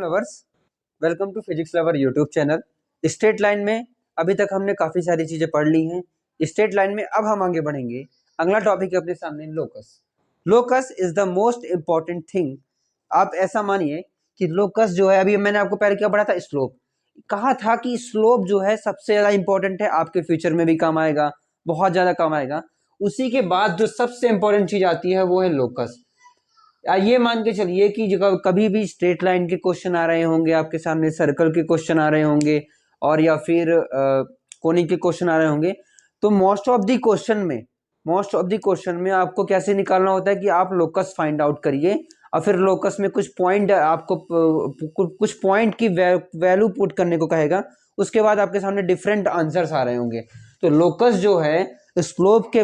Lovers, welcome to physics lover YouTube channel. Straight line में अभी तक हमने काफ़ी सारी चीज़ें पढ़ ली हैं। स्ट्रेट लाइन में अब हम आगे बढ़ेंगे। अगला टॉपिक है अपने सामने locus. Locus is the most important thing. आप ऐसा मानिए कि लोकस जो है, अभी मैंने आपको पहले क्या पढ़ा था, स्लोप। कहा था कि स्लोप जो है सबसे ज़्यादा इंपॉर्टेंट है, आपके फ्यूचर में भी काम आएगा, बहुत ज़्यादा काम आएगा। उसी के बाद जो सबसे इंपॉर्टेंट चीज़ आती है वो है लोकस। ये मान के चलिए कि कभी भी स्ट्रेट लाइन के क्वेश्चन आ रहे होंगे आपके सामने, सर्कल के क्वेश्चन आ रहे होंगे, और या फिर कोनिक के क्वेश्चन आ रहे होंगे, तो मोस्ट ऑफ द क्वेश्चन में आपको कैसे निकालना होता है कि आप लोकस फाइंड आउट करिए, और फिर लोकस में कुछ पॉइंट आपको कुछ पॉइंट की वैल्यू पुट करने को कहेगा। उसके बाद आपके सामने डिफरेंट आंसर्स आ रहे होंगे। तो लोकस जो है स्लोप के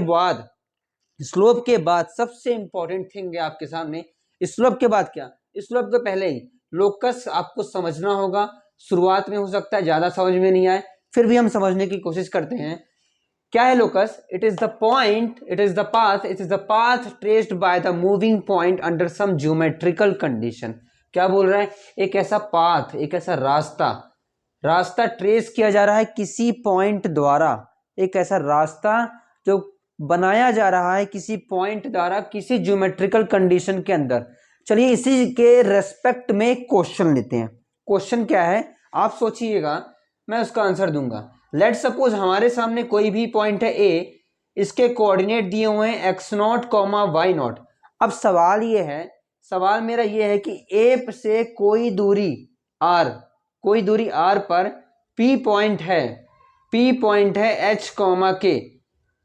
बाद सबसे इंपॉर्टेंट थिंग है आपके सामने। स्लोप के बाद क्या, स्लोप के पहले ही लोकस आपको समझना होगा। शुरुआत में हो सकता है ज्यादा समझ में नहीं आए, फिर भी हम समझने की कोशिश करते हैं। क्या है locus? It is the path traced by the moving point under some geometrical condition. क्या बोल रहा है? एक ऐसा पाथ, एक ऐसा रास्ता ट्रेस किया जा रहा है किसी पॉइंट द्वारा। एक ऐसा रास्ता जो बनाया जा रहा है किसी पॉइंट द्वारा, किसी ज्योमेट्रिकल कंडीशन के अंदर। चलिए इसी के रेस्पेक्ट में क्वेश्चन लेते हैं। क्वेश्चन क्या है आप सोचिएगा, मैं उसका आंसर दूंगा। लेट सपोज हमारे सामने कोई भी पॉइंट है ए, इसके कोऑर्डिनेट दिए हुए हैं x0, y0। अब सवाल मेरा ये है कि ए से कोई दूरी r पर p पॉइंट है h, k।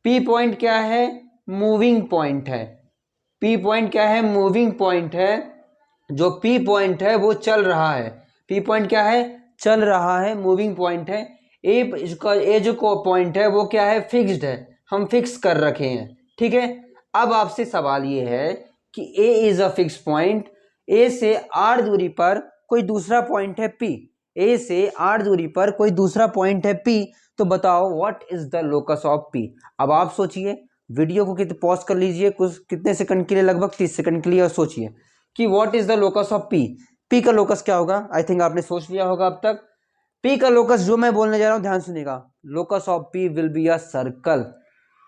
P पॉइंट क्या है? मूविंग पॉइंट है। P पॉइंट क्या है? मूविंग पॉइंट है। जो P पॉइंट है वो चल रहा है। P पॉइंट क्या है? चल रहा है, मूविंग पॉइंट है। ए जो पॉइंट है वो क्या है? फिक्स्ड है, हम फिक्स कर रखे हैं। ठीक है। अब आपसे सवाल ये है कि A is a fix point. A से r दूरी पर कोई दूसरा पॉइंट है P। A से r दूरी पर कोई दूसरा पॉइंट है P। तो बताओ what is the locus of P। अब आप सोचिए, वीडियो को कितने पॉज कर लीजिए, कितने सेकंड के लिए, लगभग 30 सेकंड के लिए, और सोचिए कि what is the locus of P। P का लोकस क्या होगा? आई थिंक आपने सोच लिया होगा अब तक। P का लोकस जो मैं बोलने जा रहा हूं ध्यान सुनिएगा। Locus of P will be a circle.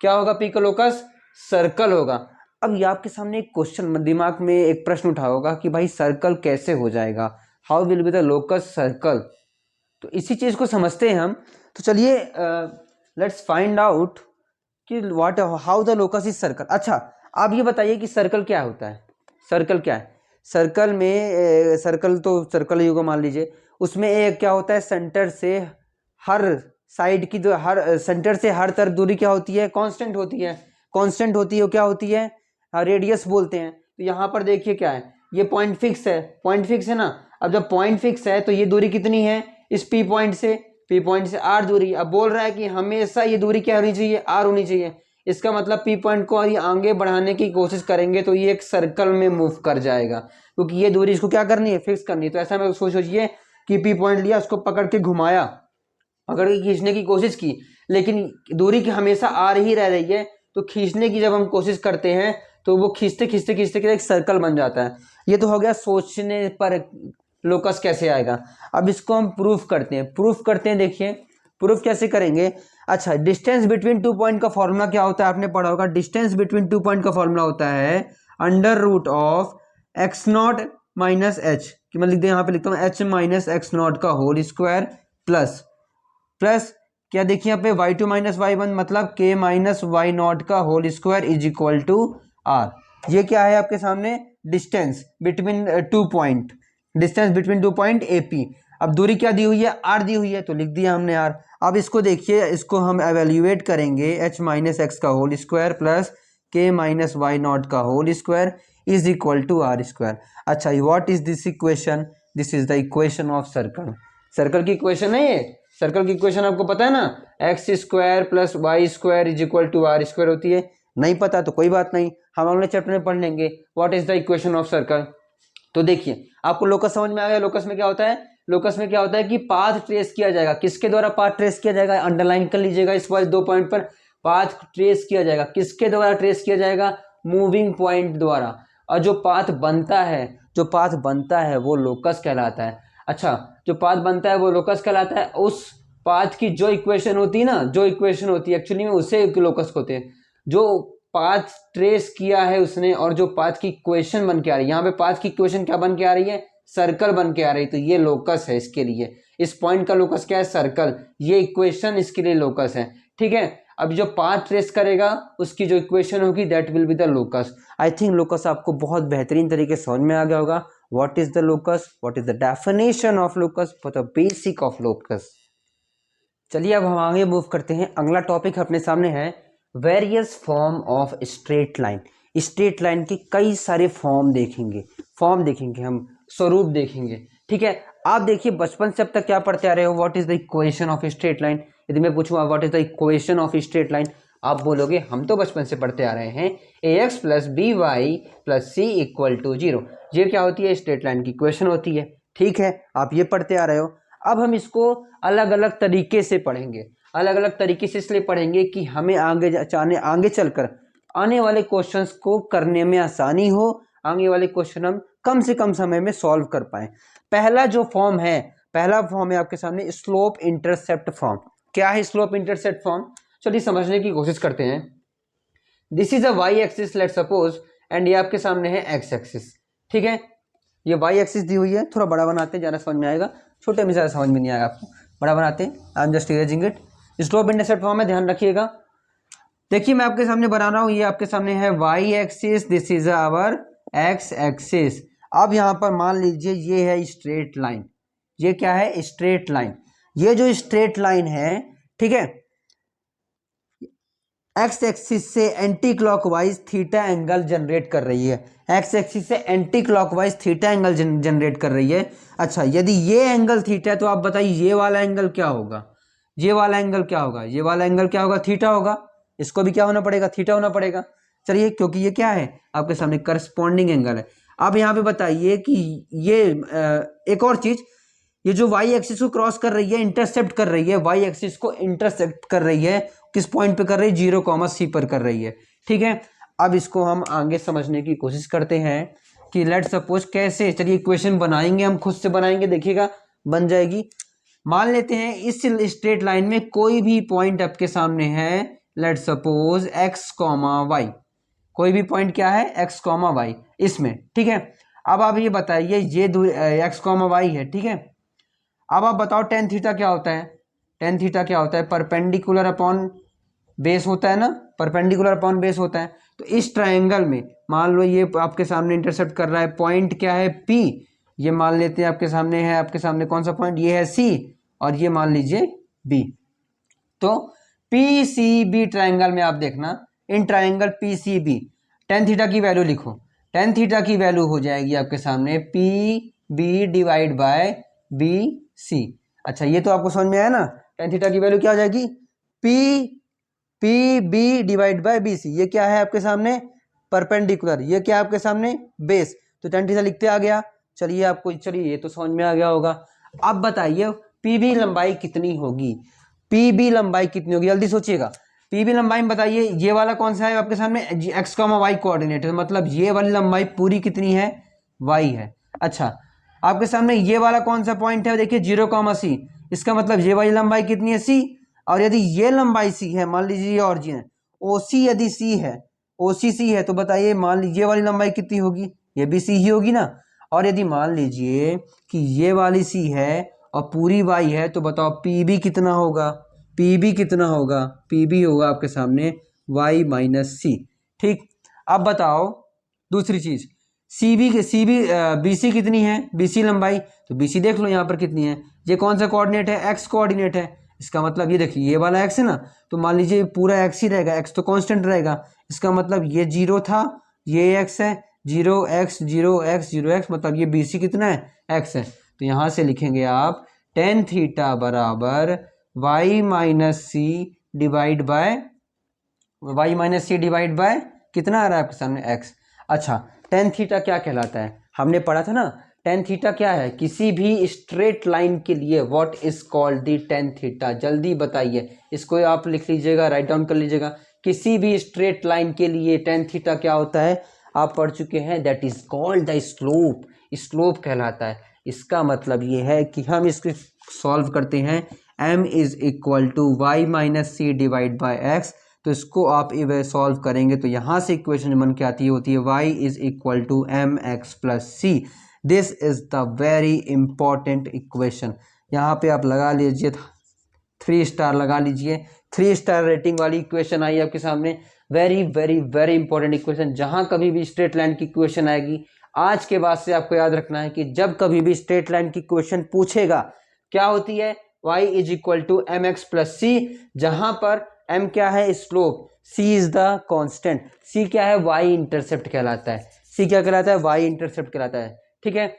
क्या होगा? P का लोकस सर्कल होगा। अब ये आपके सामने एक क्वेश्चन, दिमाग में एक प्रश्न उठा होगा कि भाई सर्कल कैसे हो जाएगा, how will be the locus circle. तो इसी चीज को समझते हैं हम। तो चलिए लेट्स फाइंड आउट कि how the locus is circle. अच्छा, आप ये बताइए कि सर्कल क्या होता है? सर्कल क्या है? सर्कल में सर्कल तो सर्कल ही होगा मान लीजिए। उसमें एक क्या होता है, सेंटर से हर साइड की, सेंटर से हर तरफ दूरी क्या होती है? कांस्टेंट होती है। कांस्टेंट होती है वो क्या होती है? रेडियस बोलते हैं। तो यहाँ पर देखिए क्या है, ये पॉइंट फिक्स है ना। अब जब पॉइंट फिक्स है तो ये दूरी कितनी है? इस पी पॉइंट से आर दूरी। अब बोल रहा है कि हमेशा ये दूरी क्या होनी चाहिए? आर होनी चाहिए। इसका मतलब पी पॉइंट को यदि आगे बढ़ाने की कोशिश करेंगे तो ये एक सर्कल में मूव कर जाएगा, क्योंकि ये दूरी इसको क्या करनी है? फिक्स करनी है। तो ऐसा मैं सोचिए कि पी पॉइंट लिया, उसको पकड़ के घुमाया, पकड़ के खींचने की कोशिश की, लेकिन दूरी की हमेशा आर ही रह रही है। तो खींचने की जब हम कोशिश करते हैं तो वो खींचते खींचते खींचते एक सर्कल बन जाता है। ये तो हो गया सोचने पर लोकस कैसे आएगा। अब इसको हम प्रूफ करते हैं। देखिए प्रूफ कैसे करेंगे। अच्छा, डिस्टेंस बिटवीन टू पॉइंट का फॉर्मूला क्या होता है? आपने पढ़ा होगा। डिस्टेंस बिटवीन टू पॉइंट का फॉर्मूला होता है under root of x0 minus h, कि मैं लिख दे, यहाँ पे लिखता हूँ h माइनस x0 का होल स्क्वायर प्लस क्या देखिए यहाँ पे y2 माइनस y1 मतलब k माइनस y0 का whole square is equal to r। ये क्या है आपके सामने? Distance between two point AP। अब दूरी क्या दी हुई है? r दी हुई है, तो लिख दिया हमने r। अब इसको देखिए, इसको हम एवेल्यूएट करेंगे, h माइनस एक्स का whole square plus k minus y0 का whole square is equal to r square. अच्छा, what is this equation? This is the equation of circle. Circle की इक्वेशन है ये। सर्कल की इक्वेशन आपको पता है ना, x square plus y square is equal to r square होती है। नहीं पता तो कोई बात नहीं, हम अगले चैप्टर में पढ़ लेंगे what is the equation of circle. तो देखिए आपको लोकस समझ में आ गया। लोकस में क्या होता है? कि पाथ ट्रेस किया जाएगा। किसके द्वारा पाथ ट्रेस किया जाएगा? अंडरलाइन कर लीजिएगा इस वाले 2 पॉइंट पर। पाथ ट्रेस किया जाएगा किसके द्वारा? ट्रेस किया जाएगा मूविंग पॉइंट द्वारा। और जो पाथ बनता है वो लोकस कहलाता है। अच्छा, जो पाथ बनता है वो लोकस कहलाता है। उस पाथ की जो इक्वेशन होती है ना, जो इक्वेशन होती है एक्चुअली में उसे लोकस होते हैं। जो पाथ ट्रेस किया है उसने और जो पाथ की इक्वेशन बन के आ रही है, यहाँ पे पाथ की इक्वेशन क्या बन के आ रही है, सर्कल बन के आ रही है, तो ये लोकस है इसके लिए। इस पॉइंट का लोकस क्या है, सर्कल। ये इक्वेशन इसके लिए लोकस है, ठीक है। अब जो पाथ ट्रेस करेगा उसकी जो इक्वेशन होगी that will be the locus. I think locus आपको बहुत बेहतरीन तरीके से समझ में आ गया होगा। What is the locus, what is the definition of locus, for the basic of locus. चलिए अब हम आगे मूव करते हैं। अगला टॉपिक अपने सामने है various form of straight line. Straight line के कई सारे फॉर्म देखेंगे हम, स्वरूप देखेंगे, ठीक है। आप देखिए बचपन से अब तक क्या पढ़ते आ रहे हो, what is the equation of straight line. यदि मैं पूछूंगा what is the equation of straight line, आप बोलोगे हम तो बचपन से पढ़ते आ रहे हैं ax plus b y plus c equal to 0। ये क्या होती है, स्ट्रेट लाइन की इक्वेशन होती है, ठीक है, आप ये पढ़ते आ रहे हो। अब हम इसको अलग अलग तरीके से पढ़ेंगे, अलग अलग तरीके से इसलिए पढ़ेंगे कि हमें आगे चलकर आने वाले क्वेश्चंस को करने में आसानी हो, आगे वाले क्वेश्चन हम कम से कम समय में सॉल्व कर पाए। पहला फॉर्म है आपके सामने स्लोप इंटरसेप्ट फॉर्म। क्या है स्लोप इंटरसेप्ट फॉर्म, चलिए समझने की कोशिश करते हैं। This is a y axis let suppose, and ये आपके सामने है एक्स एक्सिस, ठीक है। ये वाई एक्सिस दी हुई है, थोड़ा बड़ा बनाते हैं ज़्यादा समझ में आएगा, छोटे में ज़्यादा समझ में नहीं आएगा आपको, बड़ा बनाते हैं। I am just erasing it. Slope intercept form है, ध्यान रखिएगा। देखिए मैं आपके सामने बना रहा हूँ, ये आपके सामने है y axis, this is our x axis. अब यहाँ पर मान लीजिए ये है स्ट्रेट लाइन, ये क्या है, स्ट्रेट लाइन। ये जो स्ट्रेट लाइन है, ठीक है, एक्स एक्सिस से anti clockwise theta angle generate कर रही है, एक्स एक्सिस से anti clockwise theta angle generate कर रही है। अच्छा, यदि ये एंगल थीटा है तो आप बताइए ये वाला एंगल क्या होगा, ये वाला एंगल क्या होगा, ये वाला एंगल क्या होगा, थीटा होगा। इसको भी क्या होना पड़ेगा, थीटा होना पड़ेगा। चलिए, क्योंकि ये क्या है आपके सामने करस्पॉन्डिंग एंगल है। अब यहाँ पे बताइए कि ये एक और चीज, ये जो वाई एक्सिस को क्रॉस कर रही है, इंटरसेप्ट कर रही है, वाई एक्सिस को इंटरसेप्ट कर रही है, किस पॉइंट पे कर रही है, 0,c पर कर रही है, ठीक है। अब इसको हम आगे समझने की कोशिश करते हैं कि लेट सपोज कैसे, चलिए इक्वेशन बनाएंगे, हम खुद से बनाएंगे, देखिएगा बन जाएगी। मान लेते हैं इस स्ट्रेट लाइन में कोई भी पॉइंट आपके सामने है, लेट सपोज x, y, कोई भी पॉइंट क्या है, x, y इसमें, ठीक है। अब आप ये बताइए ये दूरी x, y है, ठीक है। अब आप बताओ टेन थीटा क्या होता है, टेन थीटा क्या होता है, परपेंडिकुलर अपॉन बेस होता है ना, परपेंडिकुलर अपॉन बेस होता है। तो इस ट्रायंगल में मान लो ये आपके सामने इंटरसेप्ट कर रहा है, पॉइंट क्या है P, ये मान लेते हैं आपके सामने है, आपके सामने कौन सा पॉइंट, ये है C, और ये मान लीजिए B। तो PCB ट्रायंगल में आप देखना, in triangle PCB tan theta की वैल्यू लिखो, टेन थीटा की वैल्यू हो जाएगी आपके सामने PB डिवाइड बाय BC। अच्छा, ये तो आपको समझ में आया ना, टेन थीटा की वैल्यू क्या हो जाएगी, PB डिवाइड बाय BC। ये क्या है आपके सामने, परपेंडिकुलर, ये क्या है आपके सामने, बेस, तो टेन थीटा लिखते आ गया। चलिए आपको, चलिए ये तो समझ में आ गया होगा। अब बताइए PB लंबाई कितनी होगी, PB लंबाई कितनी होगी, जल्दी सोचिएगा। PB लंबाई में बताइए, ये वाला कौन सा है आपके सामने, x, y कोऑर्डिनेट है, मतलब ये वाली लंबाई पूरी कितनी है, y है। अच्छा, आपके सामने ये वाला कौन सा पॉइंट है, देखिए 0,c, इसका मतलब ये वाली लंबाई कितनी है, c। और यदि ये लंबाई c है, मान लीजिए ये ऑरिजिन है, OC यदि c है, OCC है, तो बताइए मान लीजिए ये वाली लंबाई कितनी होगी, ये भी c ही होगी ना। और यदि मान लीजिए कि ये वाली c है और पूरी y है, तो बताओ PB कितना होगा, PB कितना होगा, PB होगा आपके सामने y माइनस c, ठीक। अब बताओ दूसरी चीज, BC कितनी है, BC लंबाई, तो BC देख लो यहाँ पर कितनी है, ये कौन सा कोऑर्डिनेट है, x कोऑर्डिनेट है। इसका मतलब ये देखिए ये वाला x है ना, तो मान लीजिए पूरा x ही रहेगा, x तो कांस्टेंट रहेगा। इसका मतलब ये 0 था, ये x है, 0x 0x 0x, मतलब ये BC कितना है, x है। तो यहाँ से लिखेंगे आप टेन थीटा बराबर y minus c divide by कितना आ रहा है आपके सामने, x। अच्छा, टेन थीटा क्या कहलाता है, हमने पढ़ा था ना, टेन थीटा क्या है, किसी भी स्ट्रेट लाइन के लिए what is called the tan theta, जल्दी बताइए, इसको आप लिख लीजिएगा, राइट डाउन कर लीजिएगा। किसी भी स्ट्रेट लाइन के लिए टेन थीटा क्या होता है, आप पढ़ चुके हैं, that is called the slope, slope कहलाता है। इसका मतलब ये है कि हम इसको सॉल्व करते हैं m is equal to y minus c divide by x. तो इसको आप सॉल्व करेंगे तो यहाँ से इक्वेशन बन के आती होती है y is equal to M x plus c. This is the very important equation. यहाँ पे आप लगा लीजिए 3 स्टार लगा लीजिए। 3 स्टार रेटिंग वाली इक्वेशन आई आपके सामने। Very very very important equation. जहाँ कभी भी स्ट्रेट लाइन की इक्वेशन आएगी आज के बाद से आपको याद रखना है कि जब कभी भी स्ट्रेट लाइन की क्वेश्चन पूछेगा क्या होती है y is equal to M x plus c, जहां पर m क्या है slope, c is the constant, c क्या है y इंटरसेप्ट कहलाता है, c क्या कहलाता है y इंटरसेप्ट कहलाता है। ठीक है,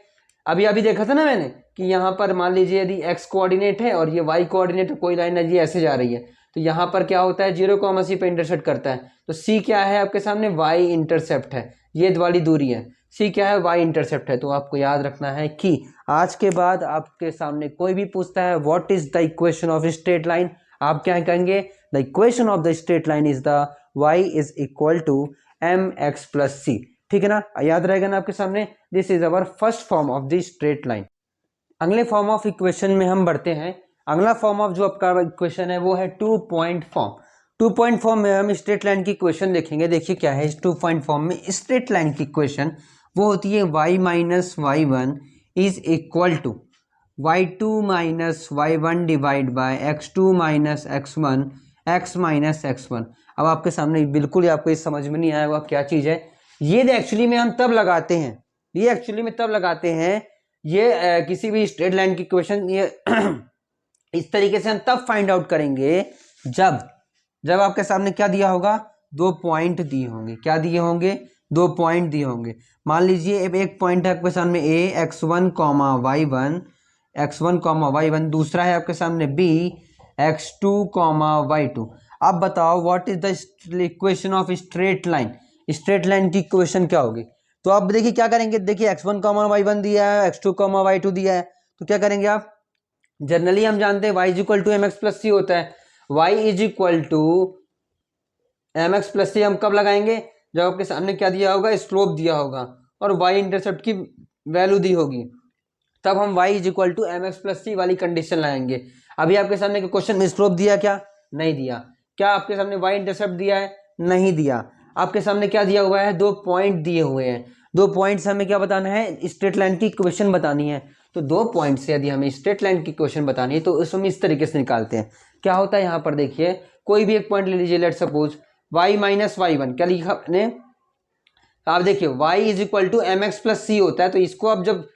अभी अभी देखा था ना मैंने कि यहाँ पर मान लीजिए यदि x कोऑर्डिनेट है और ये y कोऑर्डिनेट है, कोई लाइन है जी ऐसे जा रही है तो यहाँ पर क्या होता है 0,c पे इंटरसेप्ट करता है। तो c क्या है आपके सामने y इंटरसेप्ट है, ये वाली दूरी है, c क्या है y इंटरसेप्ट है। तो आपको याद रखना है कि आज के बाद आपके सामने कोई भी पूछता है what is the equation of straight line, आप क्या कहेंगे the equation of the straight line is the y is equal to M x plus c. ठीक है ना, याद रहेगा ना आपके सामने। This is our first form of the straight line. अगले फॉर्म ऑफ इक्वेशन में हम बढ़ते हैं। अगला फॉर्म ऑफ जो आपका इक्वेशन है वो है 2 पॉइंट फॉर्म। 2 पॉइंट फॉर्म में हम स्ट्रेट लाइन की इक्वेशन देखेंगे। देखिए क्या है इस 2 पॉइंट फॉर्म में स्ट्रेट लाइन की इक्वेशन वो होती है y minus y one is equal to y2 minus y one divide by x2 minus x1 x minus x1। अब आपके सामने बिल्कुल ही आपको ये समझ में नहीं आया होगा क्या चीज़ है ये। एक्चुअली में हम तब लगाते हैं, ये एक्चुअली में तब लगाते हैं ये किसी भी स्ट्रेट लाइन की इक्वेशन ये इस तरीके से हम तब फाइंड आउट करेंगे जब आपके सामने क्या दिया होगा 2 पॉइंट दिए होंगे। क्या दिए होंगे 2 पॉइंट दिए होंगे। मान लीजिए एक पॉइंट है आपके सामने a x1 comma y1 x1 comma y1, दूसरा है आपके सामने b x2 कॉमा y2। अब बताओ what is the equation of straight line, straight line की इक्वेशन क्या होगी। तो आप देखिए क्या करेंगे, देखिए x1 कॉमा y1 दिया है, x2 कॉमा y2 दिया है, तो क्या करेंगे आप, जनरली हम जानते हैं y is equal to M x plus c होता है। y is equal to M x plus c हम कब लगाएंगे जब आपके सामने क्या दिया होगा स्लोप दिया होगा और y इंटरसेप्ट की वैल्यू दी होगी, तब हम y is equal to M x plus c वाली कंडीशन लाएंगे। अभी आपके सामने क्वेश्चन में स्लोप दिया क्या, नहीं दिया। क्या आपके सामने y इंटरसेप्ट दिया है, नहीं दिया। आपके सामने क्या दिया हुआ है 2 पॉइंट दिए हुए हैं। 2 पॉइंट से हमें क्या बताना है स्ट्रेट लाइन की इक्वेशन बतानी है। तो 2 पॉइंट से यदि हमें स्ट्रेट लाइन की इक्वेशन बतानी है तो उसको हम इस तरीके से निकालते हैं। क्या होता है यहाँ पर देखिए कोई भी एक पॉइंट ले लीजिए, let suppose y minus y one, क्या लिखा आपने, आप देखिए y is equal to M x plus c होता है। तो इसको आप जब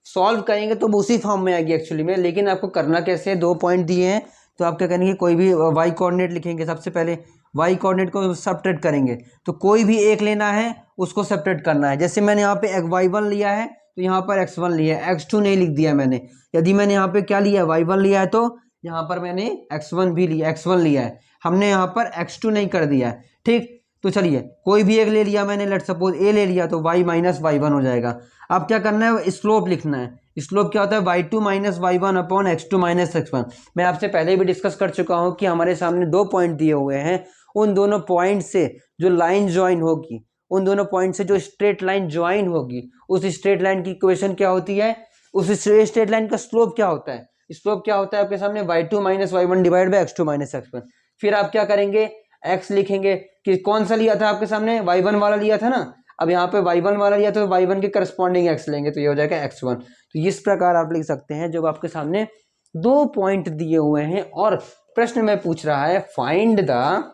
सॉल्व करेंगे तो उसी फॉर्म में आएगी एक्चुअली में, लेकिन आपको करना कैसे है 2 पॉइंट दिए हैं तो आप क्या करेंगे कोई भी y कोऑर्डिनेट लिखेंगे। सबसे पहले y कोऑर्डिनेट को सब्ट्रैक्ट करेंगे तो कोई भी एक लेना है उसको सब्ट्रैक्ट करना है। जैसे मैंने यहाँ पे y1 लिया है तो यहाँ पर x1 लिया है, x2 नहीं लिख दिया मैंने। यदि मैंने यहाँ पे क्या लिया y1 लिया है तो यहाँ पर मैंने x1 भी लिया, x1 लिया है, हमने यहाँ पर x2 नहीं कर दिया है। ठीक, तो चलिए कोई भी एक ले लिया मैंने, लेट सपोज a ले लिया तो y माइनस वाई वन हो जाएगा। अब क्या करना है स्लोप लिखना है। स्लोप क्या होता है y2 minus y one upon x2 minus x1। मैं आपसे पहले भी डिस्कस कर चुका हूँ कि हमारे सामने 2 पॉइंट दिए हुए हैं, उन दोनों पॉइंट से जो लाइन ज्वाइन होगी, उन दोनों पॉइंट से जो स्ट्रेट लाइन ज्वाइन होगी, उस स्ट्रेट लाइन की इक्वेशन क्या होती है, उस स्ट्रेट लाइन का स्लोप क्या होता है। स्लोप क्या होता है आपके सामने y2 minus y one divide by x2 minus x1। फिर आप क्या करेंगे x लिखेंगे कि कौन सा लिया था आपके सामने y1 वाला लिया था ना, अब यहाँ पे y1 वाला लिया तो y1 के करस्पॉन्डिंग x लेंगे तो ये हो जाएगा x1। तो इस प्रकार आप लिख सकते हैं जब आपके सामने 2 पॉइंट दिए हुए हैं और प्रश्न में पूछ रहा है find the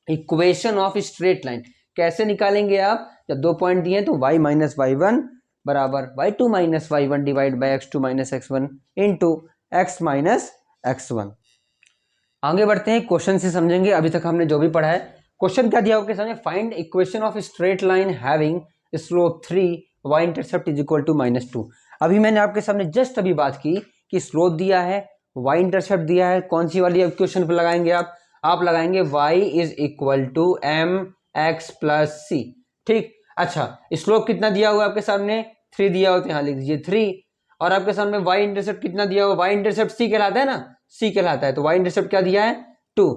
equation of straight line. कैसे निकालेंगे आप, जब 2 पॉइंट दिए तो y माइनस वाई वन बराबर y2 minus y one divide by x2 minus x1 into x minus x1। आगे बढ़ते हैं, क्वेश्चन से समझेंगे। अभी तक हमने जो भी पढ़ा है, क्वेश्चन क्या दिया आपके सामने, find equation of straight line having slope 3 y intercept is equal to -2। अभी मैंने आपके सामने जस्ट अभी बात की कि स्लोप दिया है, y इंटरसेप्ट दिया है, कौन सी वाली इक्वेशन पर लगाएंगे आप लगाएंगे y is equal to M x plus c. ठीक, अच्छा स्लोप कितना दिया हुआ है आपके सामने 3 दिया होता है, यहाँ लिख दीजिए 3। और आपके सामने y इंटरसेप्ट कितना दिया हुआ, y इंटरसेप्ट c कहलाता है ना, c कहलाता है। तो y इंटरसेप्ट क्या दिया है 2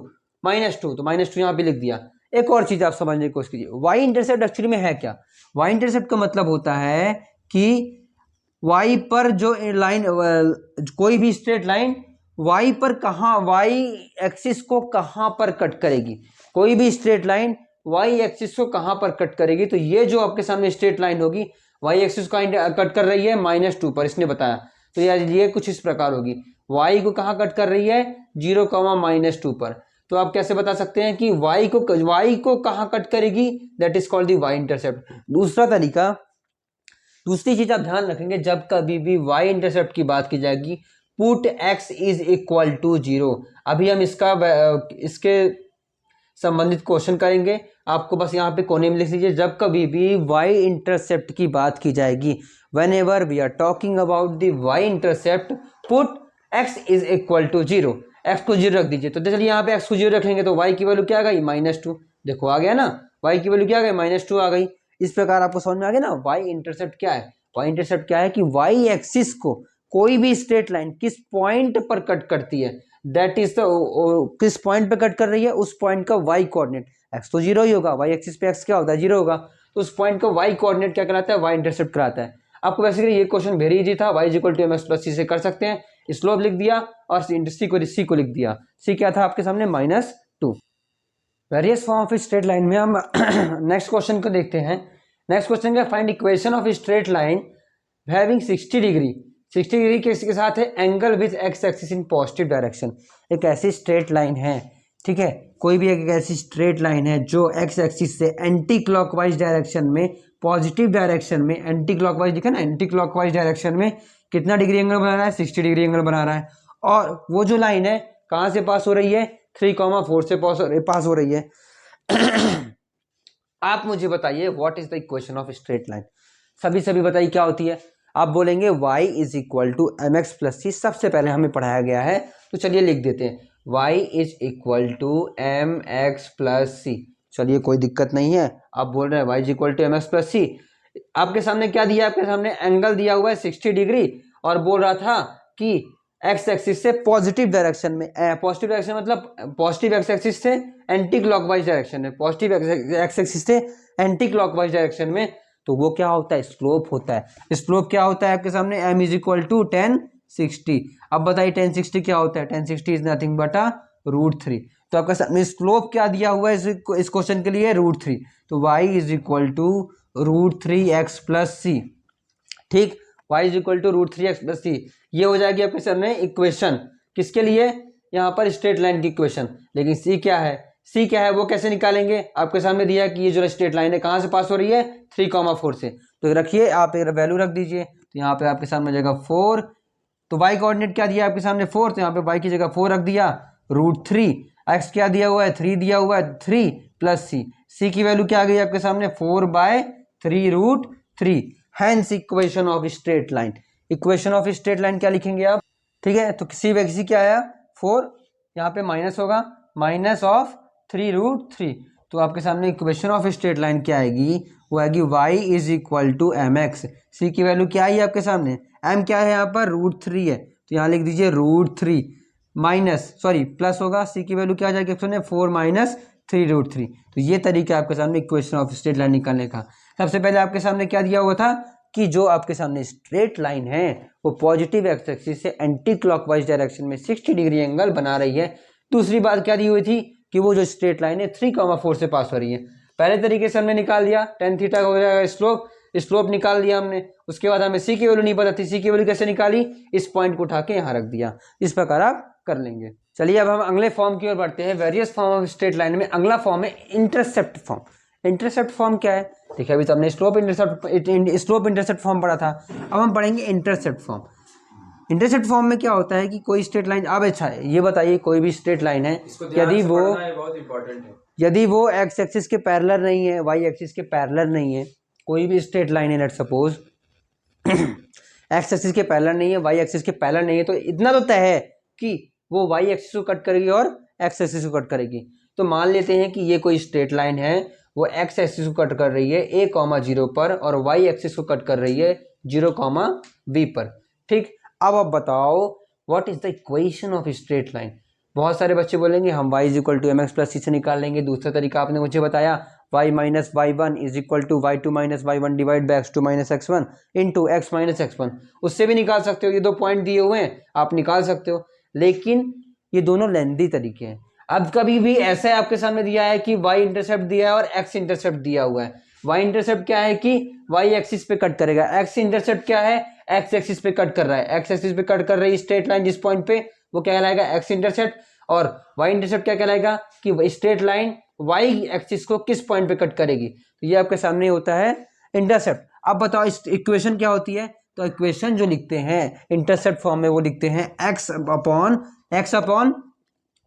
-2, तो -2 यहाँ पे लिख दिया। एक और चीज आप समझने की कोशिश कीजिए, y इंटरसेप्ट एक्चुअली में है क्या। y इंटरसेप्ट का मतलब होता है कि वाई पर जो लाइन, कोई भी स्ट्रेट लाइन वाई पर कहाँ, वाई एक्सिस को कहाँ पर कट करेगी, कोई भी स्ट्रेट लाइन वाई एक्सिस को कहाँ पर कट करेगी। तो ये जो आपके सामने स्ट्रेट लाइन होगी वाई एक्सिस को कट कर रही है -2 पर, इसने बताया। तो यार ये कुछ इस प्रकार होगी, वाई को कहाँ कट कर रही है 0, -2 पर। तो आप कैसे बता सकते हैं कि वाई को कहाँ कट करेगी, that is called the y intercept. दूसरा तरीका, दूसरी चीज आप ध्यान रखेंगे, जब कभी भी वाई इंटरसेप्ट की बात की जाएगी, put x is equal to 0। अभी हम इसके संबंधित क्वेश्चन करेंगे, आपको बस यहाँ पे कोने में लिख लीजिए, जब कभी भी वाई इंटरसेप्ट की बात की जाएगी, whenever we are talking about the y intercept, put x is equal to 0, x को 0 रख दीजिए। तो चलिए यहाँ पे x को 0 रख लेंगे, तो y की वैल्यू क्या आ गई -2, देखो आ गया ना, y की वैल्यू क्या आ गई -2 आ गई। इस प्रकार आपको समझ में आ गया ना वाई इंटरसेप्ट क्या है। वाई इंटरसेप्ट क्या है कि वाई एक्सिस को कोई भी स्ट्रेट लाइन किस पॉइंट पर कट करती है, दैट इज द, किस पॉइंट पे कट कर रही है, उस पॉइंट का वाई कोऑर्डिनेट, एक्स तो 0 ही होगा, वाई एक्सिस पे एक्स क्या होता है 0 होगा, तो उस पॉइंट का वाई कोऑर्डिनेट क्या कहलाता है, वाई इंटरसेप्ट कहलाता है। आपको बेसिकली ये क्वेश्चन वेरी इजी था, y equal to mx plus c से कर सकते हैं, स्लोप लिख दिया और सी को लिख दिया, c क्या था आपके सामने -2। Various form of straight line में हम नेक्स्ट क्वेश्चन को देखते हैं। नेक्स्ट क्वेश्चन का find equation of straight line having 60 degree, 60 degree के साथ है angle with x axis in positive direction. एक ऐसी स्ट्रेट लाइन है, ठीक है, कोई भी एक ऐसी स्ट्रेट लाइन है जो एक्स एक्सिस से एंटी क्लॉकवाइज डायरेक्शन में, पॉजिटिव डायरेक्शन में, एंटी क्लॉकवाइज दिखा ना, एंटी क्लॉकवाइज डायरेक्शन में कितना डिग्री एंगल बना रहा है, 60 डिग्री एंगल बना रहा है। और वो जो लाइन है कहाँ से पास हो रही है, 3,4 से पास हो रही है। आप मुझे बताइए what is the equation of straight line, सभी बताइए क्या होती है। आप बोलेंगे y is equal to M x plus c, सबसे पहले हमें पढ़ाया गया है, तो चलिए लिख देते हैं y is equal to M x plus c. चलिए कोई दिक्कत नहीं है, आप बोल रहे हैं y is equal to M x plus c, आपके सामने क्या दिया, आपके सामने एंगल दिया हुआ है 60 डिग्री, और बोल रहा था कि एक्स एक्सिस से पॉजिटिव डायरेक्शन में, पॉजिटिव डायरेक्शन मतलब पॉजिटिव एक्स एक्सिस से एंटी क्लॉकवाइज डायरेक्शन में, पॉजिटिव एक्स एक्सिस से एंटी क्लॉकवाइज डायरेक्शन में, तो वो क्या होता है, स्लोप होता है। स्लोप क्या होता है आपके सामने, m इज इक्वल टू 1060। अब बताइए 1060 क्या होता है, 1060 इज नथिंग बट √3। तो आपका सामने स्लोप क्या दिया हुआ है इस क्वेश्चन के लिए, √3, तो y is equal to √3x plus c, ठीक, y is equal to √3x plus c. ये हो जाएगी आपके सामने इक्वेशन, किसके लिए, यहाँ पर स्ट्रेट लाइन की इक्वेशन। लेकिन c क्या है, वो कैसे निकालेंगे, आपके सामने दिया कि ये जो स्ट्रेट लाइन है कहाँ से पास हो रही है, 3,4 से। तो रखिए आप वैल्यू रख दीजिए, तो यहाँ पे आपके सामने जगह 4, तो y कोऑर्डिनेट क्या दिया आपके सामने 4, तो यहाँ पे y की जगह 4 रख दिया, √3, x क्या दिया हुआ है 3 दिया हुआ है, 3 प्लस c की वैल्यू क्या आ गई आपके सामने 4/3√3। Hence equation of straight line, equation of straight line क्या लिखेंगे आप, ठीक है, तो किसी क्या आया 4, यहाँ पे माइनस होगा, माइनस ऑफ 3√3, तो आपके सामने इक्वेशन ऑफ स्ट्रेट लाइन क्या आएगी, वो आएगी y is equal to M X. C की वैल्यू क्या आई आपके सामने, m क्या है यहाँ पर √3 है, तो यहाँ लिख दीजिए √3 प्लस होगा, सी की वैल्यू क्या आ जाएगी ऑप्शन में 4 - 3√3। तो ये तरीका आपके सामने इक्वेशन ऑफ स्ट्रेट लाइन निकालने का। सबसे पहले आपके सामने क्या दिया हुआ था कि जो आपके सामने स्ट्रेट लाइन है वो पॉजिटिव एक्स एक्सिस से एंटी क्लॉकवाइज डायरेक्शन में 60 डिग्री एंगल बना रही है। दूसरी बात क्या दी हुई थी कि वो जो स्ट्रेट लाइन है 3,4 से पास हो रही है। पहले तरीके से हमने निकाल दिया, tan थीटा हो जाएगा स्लोप निकाल दिया हमने। उसके बाद हमें सी की वैल्यू नहीं पता थी, सी की वैल्यू कैसे निकाली, इस पॉइंट को उठा के यहाँ रख दिया। इस प्रकार आप कर लेंगे। चलिए अब हम अगले फॉर्म की ओर बढ़ते हैं, various form of straight line में अगला फॉर्म है इंटरसेप्ट फॉर्म। इंटरसेप्ट फॉर्म क्या है, देखिए अभी तो हमने स्लोप इंटरसेप्ट फॉर्म पढ़ा था, अब हम पढ़ेंगे इंटरसेप्ट फॉर्म। इंटरसेप्ट फॉर्म में क्या होता है कि कोई स्ट्रेट लाइन, अब अच्छा है ये बताइए, कोई भी स्ट्रेट लाइन है यदि वो एक्स एक्सिस के पैरेलल नहीं है, वाई एक्सिस के पैरेलल नहीं है, कोई भी स्ट्रेट लाइन है, लेट्स सपोज एक्स एक्सिस के पैरेलल नहीं है, वाई एक्सिस के पैरेलल नहीं है, तो इतना तो तय है कि वो वाई एक्सिस को कट करेगी और एक्स एक्सिस को कट करेगी। तो मान लेते हैं कि ये कोई स्ट्रेट लाइन है, वो एक्स एक्सिस को कट कर रही है a,0 पर और वाई एक्सिस को कट कर रही है 0,b पर। ठीक, अब आप बताओ what is the equation of straight line. बहुत सारे बच्चे बोलेंगे हम y is equal to M x plus c से निकाल लेंगे। दूसरा तरीका आपने मुझे बताया y minus y one is equal to y two minus y one divide by x two minus x one into x minus x one. उससे भी निकाल सकते हो, ये 2 पॉइंट दिए हुए हैं आप निकाल सकते हो, लेकिन ये दोनों लेंदी तरीके हैं। अब कभी भी ऐसा आपके सामने दिया है कि y इंटरसेप्ट दिया है और x इंटरसेप्ट दिया हुआ है। y इंटरसेप्ट क्या है कि y एक्सिस पे कट करेगा, x इंटरसेप्ट क्या है x एक्सिस पे कट कर रहा है, x एक्सिस पे कट कर रही स्ट्रेट लाइन जिस पॉइंट पे वो क्या कहलाएगा x इंटरसेप्ट, और y इंटरसेप्ट क्या कहलाएगा कि स्ट्रेट लाइन y एक्सिस को किस पॉइंट पे कट करेगी। तो ये आपके सामने होता है इंटरसेप्ट। अब बताओ इस इक्वेशन क्या होती है, तो इक्वेशन जो लिखते हैं इंटरसेप्ट फॉर्म में वो लिखते हैं x अपॉन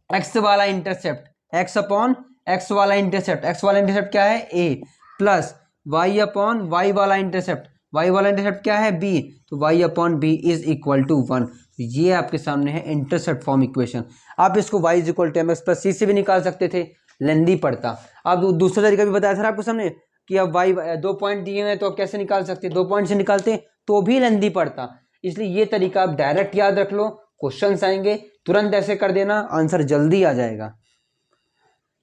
एक्स वाला इंटरसेप्ट, एक्स अपॉन एक्स वाला इंटरसेप्ट, एक्स वाला इंटरसेप्ट क्या है a, plus y upon y वाला इंटरसेप्ट, वाई वाला इंटरसेप्ट क्या है b, तो y upon b is equal to 1। ये आपके सामने है इंटरसेप्ट फॉर्म इक्वेशन। आप इसको y is equal to M x plus c से भी निकाल सकते थे, लेंदी पड़ता। अब दूसरा तरीका भी बताया था आपको सामने कि अब y 2 पॉइंट दिए हुए हैं तो आप कैसे निकाल सकते, 2 पॉइंट से निकालते तो भी लेंदी पड़ता। इसलिए ये तरीका आप डायरेक्ट याद रख लो, क्वेश्चंस आएंगे तुरंत ऐसे कर देना, आंसर जल्दी आ जाएगा।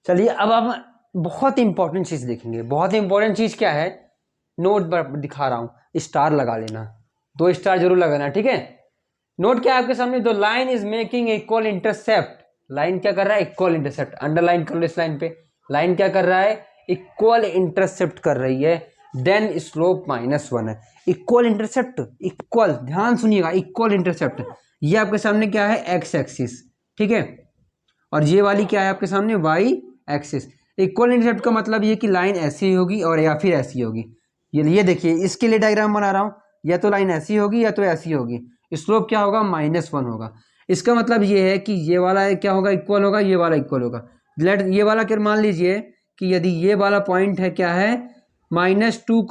चलिए अब हम बहुत इंपॉर्टेंट चीज देखेंगे। बहुत इंपॉर्टेंट चीज क्या है, नोट पर दिखा रहा हूं, स्टार लगा लेना, 2 स्टार जरूर लगाना, ठीक है। नोट क्या है आपके सामने, the line is making equal intercept, line क्या कर रहा है इक्वल इंटरसेप्ट, अंडरलाइन कर लो इस लाइन पे, लाइन क्या कर रहा है इक्वल इंटरसेप्ट कर रही है, देन स्लोप -1 है। इक्वल इंटरसेप्ट, इक्वल, ध्यान सुनिएगा, इक्वल इंटरसेप्ट, ये आपके सामने क्या है एक्स एक्सिस, ठीक है, और ये वाली क्या है आपके सामने वाई एक्सिस। इक्वल इंटरसेप्ट का मतलब ये कि लाइन ऐसी होगी और या फिर ऐसी होगी। ये देखिए इसके लिए डायग्राम बना रहा हूँ, या तो लाइन ऐसी होगी या तो ऐसी होगी, स्लोप क्या होगा -1 होगा। इसका मतलब ये है कि ये वाला क्या होगा इक्वल होगा, ये वाला इक्वल होगा। लेट ये वाला क्या मान लीजिए कि यदि ये वाला पॉइंट है क्या है -2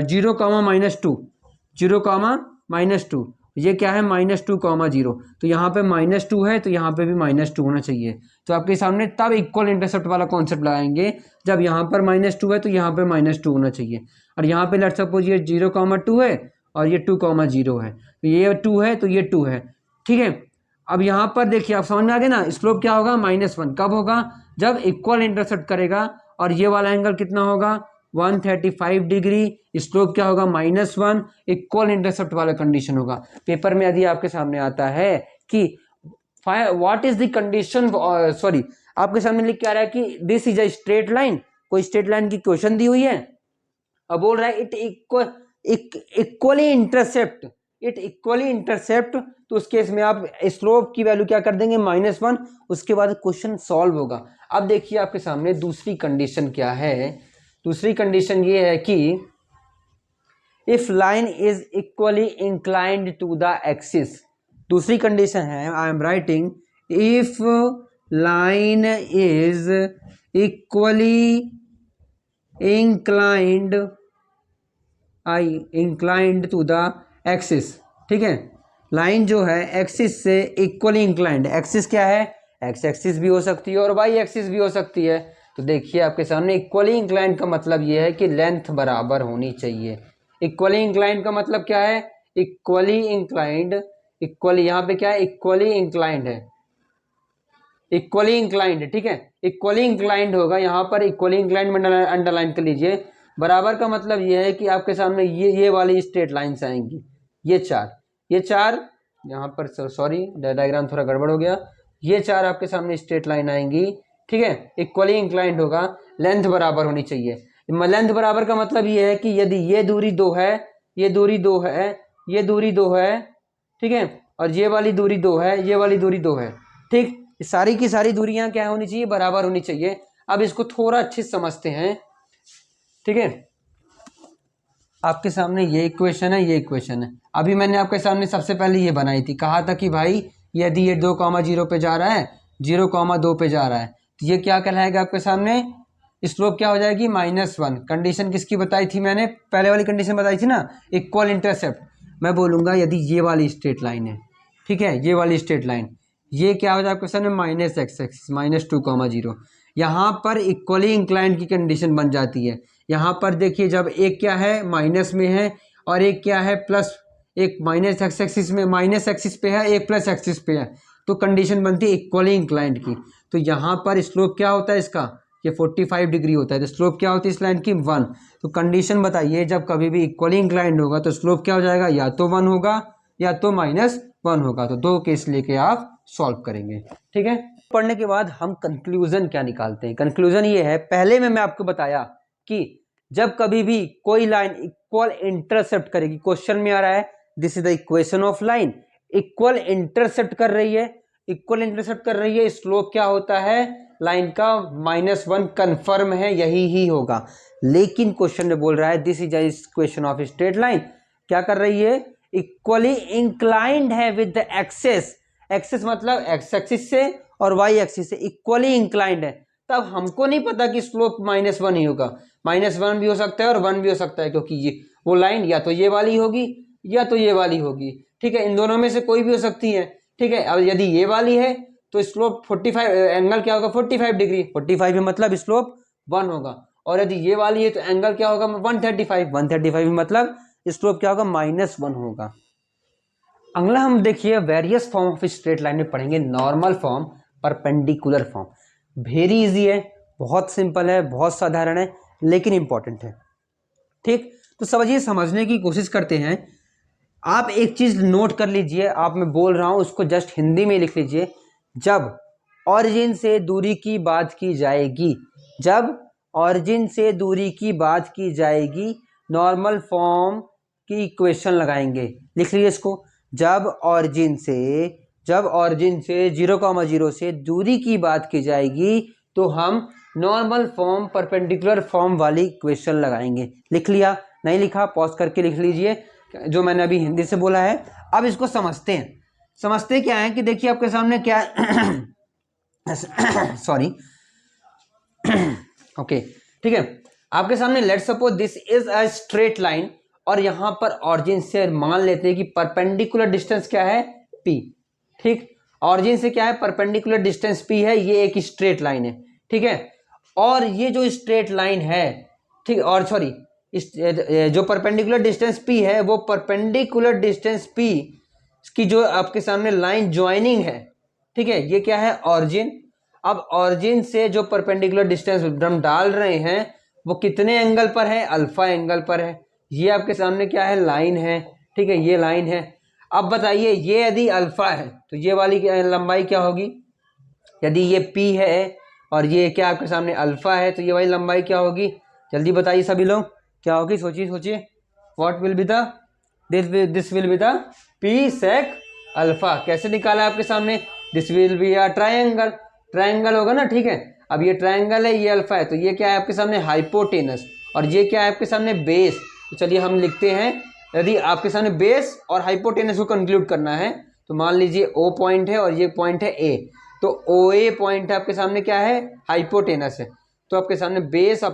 0 -2 0 -2, ये क्या है -2 0, तो यहाँ पे -2 है तो यहाँ पे भी -2 होना चाहिए। तो आपके सामने तब इक्वल इंटरसेप्ट वाला कॉन्सेप्ट लगाएंगे जब यहाँ पर -2 है तो यहाँ पे -2 होना चाहिए, और यहाँ पे लेट्स सपोज ये 0, 2 है और ये 2, 0 है, तो ये 2 है तो ये 2 है, ठीक है। अब यहाँ पर देखिए आप समझ में आ गए ना, स्लोप क्या होगा -1, कब होगा जब इक्वल इंटरसेप्ट करेगा, और ये वाला एंगल कितना होगा 135 डिग्री, स्लोप क्या होगा -1, इक्वल इंटरसेप्ट वाला कंडीशन होगा। पेपर में यदि आपके सामने आता है कि what is the condition, sorry आपके सामने लिख के आ रहा है कि this is a straight line, कोई स्ट्रेट लाइन की क्वेश्चन दी हुई है, अब बोल रहा है इट इक्वली इंटरसेप्ट, तो उस केस में आप स्लोप की वैल्यू क्या कर देंगे -1, उसके बाद क्वेश्चन सॉल्व होगा। अब देखिए आपके सामने दूसरी कंडीशन क्या है, दूसरी कंडीशन ये है कि if line is equally inclined to the axis, दूसरी कंडीशन है I am writing if line is equally inclined to the axis, ठीक है, लाइन जो है एक्सिस से इक्वली इंक्लाइंड, एक्सिस क्या है एक्स एक्सिस भी हो सकती है और वाई एक्सिस भी हो सकती है। तो देखिए आपके सामने इक्वली इंक्लाइंड का मतलब ये है कि लेंथ बराबर होनी चाहिए। इक्वली इंक्लाइंड का मतलब क्या है, इक्वली इंक्लाइंड, इक्वली यहाँ पे क्या है इक्वली इंक्लाइंड है, इक्वली इंक्लाइंड, ठीक है, इक्वली इंक्लाइंड होगा यहाँ पर, इक्वली इंक्लाइंड में अंडरलाइन कर लीजिए। बराबर का मतलब ये है कि आपके सामने ये वाली स्ट्रेट लाइन्स आएंगी, ये चार यहाँ पर, सॉरी डायग्राम थोड़ा गड़बड़ हो गया, ये 4 आपके सामने स्ट्रेट लाइन आएंगी, ठीक है, इक्वली इंक्लाइंड होगा, लेंथ बराबर होनी चाहिए। लेंथ बराबर का मतलब ये है कि यदि ये दूरी 2 है, ये दूरी 2 है, ये दूरी 2 है, ठीक है, और ये वाली दूरी 2 है, ये वाली दूरी 2 है, ठीक, सारी की सारी दूरियां क्या होनी चाहिए बराबर होनी चाहिए। अब इसको थोड़ा अच्छे से समझते हैं, ठीक है, आपके सामने ये इक्वेशन है, ये इक्वेशन है, अभी मैंने आपके सामने सबसे पहले ये बनाई थी, कहा था कि भाई यदि ये 2, 0 पे जा रहा है, 0, 2 पे जा रहा है, तो ये क्या कहलाएगा आपके सामने स्लोप क्या हो जाएगी -1। कंडीशन किसकी बताई थी मैंने, पहले वाली कंडीशन बताई थी ना, इक्वल इंटरसेप्ट। मैं बोलूँगा यदि ये वाली स्ट्रेट लाइन है, ठीक है, ये वाली स्ट्रेट लाइन, ये क्या हो जाएगा आपके सामने -x एक्सिस -2, 0, यहाँ पर इक्वली इंक्लाइंड की कंडीशन बन जाती है। यहाँ पर देखिए जब एक क्या है माइनस में है और एक क्या है प्लस, एक -x एक्सिस में माइनस एक्सिस पे है, एक प्लस एक्सिस पे है, तो कंडीशन बनती है इक्वली इंक्लाइंड की। तो यहाँ पर स्लोप क्या होता है इसका ये 45 डिग्री होता है, तो स्लोप क्या होती है इस लाइन की 1। तो कंडीशन बताइए, जब कभी भी इक्वली इंक्लाइंड होगा तो स्लोप क्या हो जाएगा, या तो 1 होगा या तो -1 होगा। तो दो केस लेके आप सॉल्व करेंगे, ठीक है। पढ़ने के बाद हम कंक्लूजन क्या निकालते हैं। कंक्लूजन ये है, पहले में मैं आपको बताया कि जब कभी भी कोई लाइन इक्वल इंटरसेप्ट करेगी, क्वेश्चन में आ रहा है this is the equation of line, equal intercept कर रही है, इक्वल इंटरसेप्ट कर रही है, स्लोप क्या होता है लाइन का -1 कंफर्म है, यही ही होगा। लेकिन क्वेश्चन में बोल रहा है this is equation of straight line, क्या कर रही है, इक्वली इंक्लाइंड है विद द एक्सेस, एक्सेस मतलब एक्स एक्सिस से और वाई एक्सिस से इक्वली इंक्लाइंड है। तब हमको नहीं पता कि स्लोप -1 ही होगा, -1 भी हो सकता है और 1 भी हो सकता है, क्योंकि ये वो लाइन या तो ये वाली होगी या तो ये वाली होगी, ठीक है, इन दोनों में से कोई भी हो सकती है, ठीक है। अब यदि ये वाली है तो स्लोप 45 एंगल क्या होगा 45 डिग्री, 45 में मतलब स्लोप 1 होगा, और यदि ये वाली है तो एंगल क्या होगा 135, 135 में मतलब स्लोप क्या होगा -1 होगा। अगला हम देखिए various form of straight line में पढ़ेंगे, normal form, perpendicular form. Very easy है, बहुत सिंपल है, बहुत साधारण है, लेकिन इंपॉर्टेंट है, ठीक। तो समझने की कोशिश करते हैं। आप एक चीज नोट कर लीजिए, आप मैं बोल रहा हूं उसको जस्ट हिंदी में लिख लीजिए। जब ऑरिजिन से दूरी की बात की जाएगी, जब ऑरिजिन से दूरी की बात की जाएगी, नॉर्मल फॉर्म की इक्वेशन लगाएंगे, लिख लीजिए इसको। जब ऑरिजिन से 0,0 से दूरी की बात की जाएगी तो हम नॉर्मल फॉर्म परपेंडिकुलर फॉर्म वाली इक्वेशन लगाएंगे। लिख लिया, नहीं लिखा पॉज करके लिख लीजिए जो मैंने अभी हिंदी से बोला है। अब इसको समझते हैं। समझते क्या है कि देखिए आपके सामने क्या सॉरी ओके, ठीक है, आपके सामने let's suppose this is a straight line, और यहां पर ऑरिजिन से मान लेते हैं कि परपेंडिकुलर डिस्टेंस क्या है p, ठीक। ऑरिजिन से क्या है परपेंडिकुलर डिस्टेंस p है, ये एक स्ट्रेट लाइन है, ठीक है। और ये जो स्ट्रेट लाइन है, ठीक, और सॉरी जो परपेंडिकुलर डिस्टेंस p है वो परपेंडिकुलर डिस्टेंस p की जो आपके सामने लाइन ज्वाइनिंग है, ठीक है, ये क्या है ऑरिजिन। अब ऑरिजिन से जो परपेंडिकुलर डिस्टेंस हम डाल रहे हैं वो कितने एंगल पर है, अल्फा एंगल पर है। ये आपके सामने क्या है लाइन है, ठीक है, ये लाइन है। अब बताइए ये यदि अल्फा है तो ये वाली लंबाई क्या होगी, यदि ये p है और ये क्या आपके सामने अल्फा है तो ये वाली लंबाई क्या होगी, जल्दी बताइए सभी लोग क्या होगी, सोचिए what will be the this will be the p sec alpha. कैसे निकाला आपके सामने, this will be a triangle, triangle होगा ना, ठीक है। अब ये ट्रायंगल है, ये अल्फा है, तो ये क्या है आपके सामने हाइपोटेनस, और ये क्या है आपके सामने बेस। तो चलिए हम लिखते हैं, यदि आपके सामने बेस और हाइपोटेनस को कंक्लूड करना है तो मान लीजिए O पॉइंट है और ये पॉइंट है A, तो OA पॉइंट है आपके सामने क्या है हाइपोटेनस है। तो आपके सामने base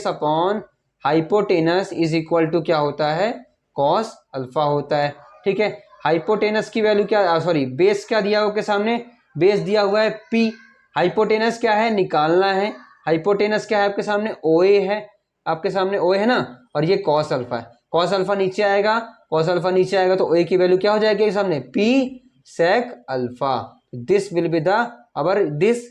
upon hypotenuse is equal to क्या होता है कॉस अल्फा होता है, ठीक है। हाइपोटेनस की वैल्यू क्या, सॉरी बेस क्या दिया हुआ के सामने, बेस दिया हुआ है P, हाइपोटेनस क्या है निकालना है, हाइपोटेनस क्या है आपके सामने OA है, आपके सामने OA है ना, और ये कॉस अल्फा है, कॉस अल्फा नीचे आएगा, कॉस अल्फा नीचे आएगा तो OA की वैल्यू क्या हो जाएगी सामने P sec alpha. This will be the our this,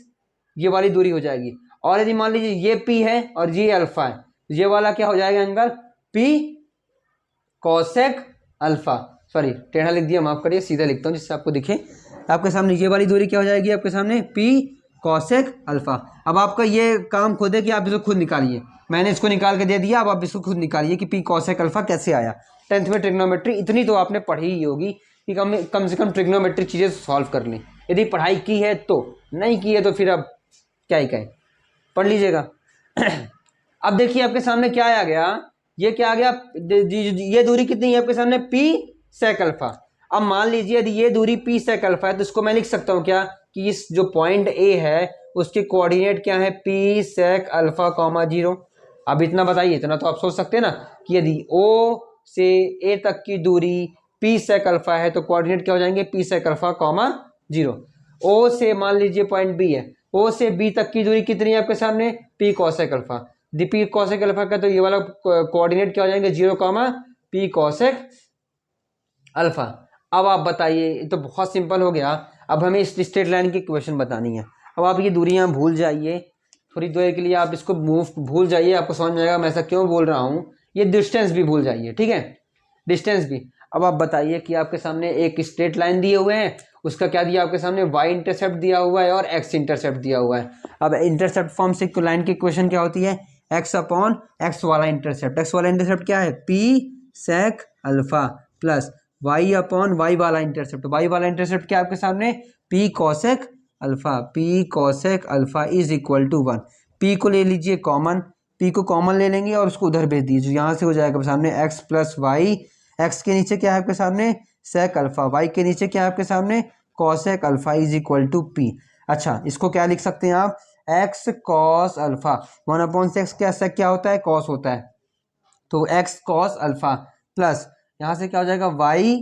ये वाली दूरी हो जाएगी। और यदि मान लीजिए ये P है और ये अल्फा है, ये वाला क्या हो जाएगा angle P cosec alpha, sorry टेढ़ा लिख दिया माफ करिए, सीधा लिखता हूँ जिससे आपको दिखे। आपके सामने ये वाली दूरी क्या हो जाएगी आपके सामने P cosec अल्फा। अब आपका ये काम खुद है कि आप इसको खुद निकालिए, मैंने इसको निकाल के दे दिया, अब आप इसको खुद निकालिए कि P cosec अल्फा कैसे आया। 10th में ट्रिग्नोमेट्री इतनी तो आपने पढ़ी ही होगी कि कम से कम ट्रिग्नोमेट्री चीज़ें सॉल्व कर लें, यदि पढ़ाई की है तो, नहीं की है तो फिर अब क्या ही कहें, पढ़ लीजिएगा। अब देखिए आपके सामने क्या आ गया, ये क्या आ गया, ये दूरी कितनी है आपके सामने P sec अल्फा। अब मान लीजिए यदि ये दूरी P sec अल्फा है तो इसको मैं लिख सकता हूँ क्या कि इस जो पॉइंट A है उसके कोऑर्डिनेट क्या है P sec अल्फा 0। अब इतना बताइए, इतना तो आप सोच सकते हैं ना कि यदि O से A तक की दूरी P sec अल्फा है तो कोऑर्डिनेट क्या हो जाएंगे P sec अल्फा 0। O से मान लीजिए पॉइंट B है, O से B तक की दूरी कितनी है आपके सामने P cosec alpha, P cosec alpha का तो ये वाला कोऑर्डिनेट क्या हो जाएंगे 0, P cosec अल्फा। अब आप बताइए, ये तो बहुत सिंपल हो गया। अब हमें इस स्ट्रेट लाइन की इक्वेशन बतानी है। अब आप ये दूरियां भूल जाइए, थोड़ी देर के लिए आप इसको भूल जाइए, आपको समझ में आएगा मैं ऐसा क्यों बोल रहा हूँ। ये डिस्टेंस भी भूल जाइए, ठीक है, डिस्टेंस भी। अब आप बताइए कि आपके सामने एक स्ट्रेट लाइन दिए हुए हैं, उसका क्या दिया आपके सामने, वाई इंटरसेप्ट दिया हुआ है और एक्स इंटरसेप्ट दिया हुआ है। अब इंटरसेप्ट फॉर्म से लाइन की इक्वेशन क्या होती है, एक्स अपॉन एक्स वाला इंटरसेप्ट। एक्स वाला इंटरसेप्ट क्या है, p sec alpha plus y upon y वाला इंटरसेप्ट। वाई वाला इंटरसेप्ट क्या है आपके सामने, p cosec alpha, p cosec alpha is equal to 1। P को ले लीजिए कॉमन, पी को कॉमन ले लेंगे और उसको उधर भेज दीजिए, यहाँ से हो जाएगा सामने एक्स प्लस वाई, एक्स के नीचे क्या है आपके सामने सेक अल्फा, वाई के नीचे क्या है आपके सामने cosec alpha is equal to p. अच्छा, इसको क्या लिख सकते हैं आप, एक्स कॉस अल्फा, 1/6 क्या सेक क्या होता है, कॉस होता है, तो एक्स कॉस अल्फा प्लस यहाँ से क्या हो जाएगा वाई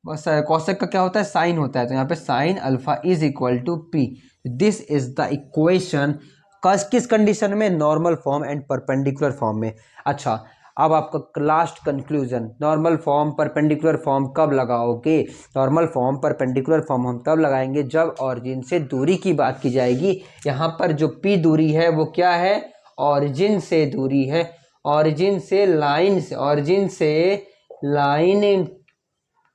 कॉसेक का क्या होता है, साइन होता है, तो यहाँ पे sine alpha is equal to p. This is the equation, किस कंडीशन में, normal form and perpendicular form में। अच्छा, अब आपका last conclusion, normal form perpendicular form कब लगाओगे, नॉर्मल फॉर्म परपेंडिकुलर फॉर्म हम तब लगाएंगे जब ऑरिजिन से दूरी की बात की जाएगी। यहाँ पर जो पी दूरी है वो क्या है, ऑरिजिन से दूरी है, ऑरिजिन से लाइन से, ऑरिजिन से लाइन